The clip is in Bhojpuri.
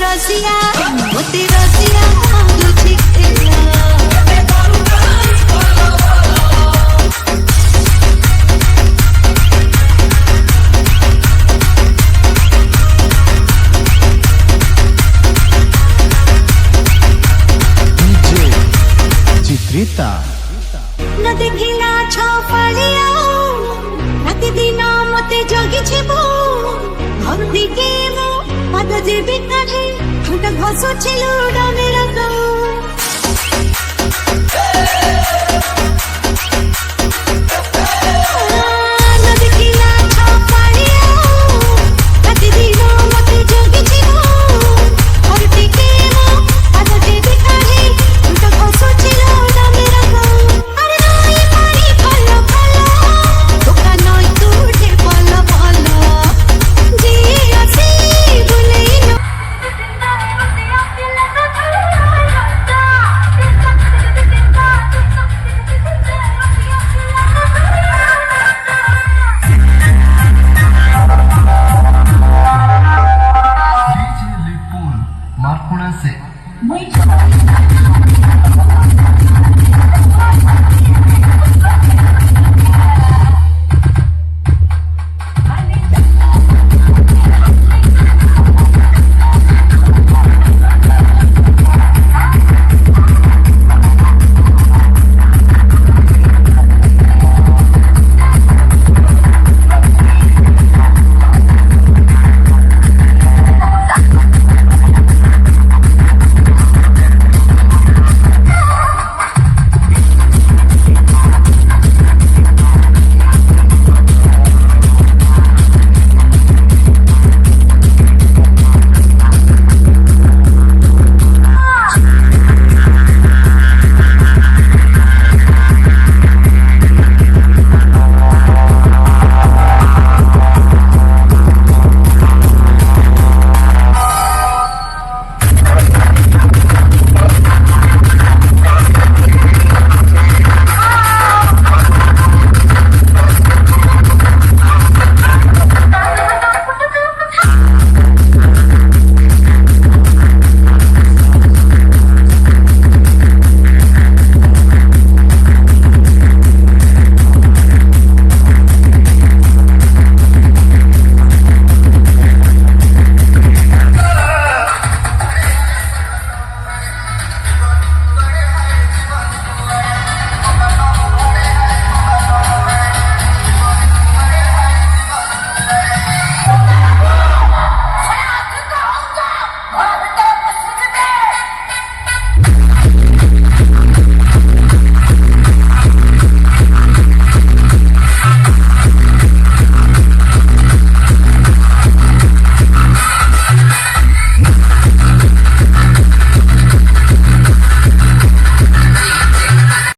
रसिया मोते रसिया लुचिखेला चित्रिता न देखिला छपालिया राति दिन मते जगी छिबो घर दिके मो पाद जेबी काढे ठुटा घसो छिलु डने रकम न देखिला छपालिया राति दिन मते जगी छिबो घर दिके मो पाद जेबी काढे ठुटा घसो छिलु डने रकम अरे नई पानी फल फल धोका नई तुटे फल फल जी आसी बुलेई न DJ Lipul, Marcona se.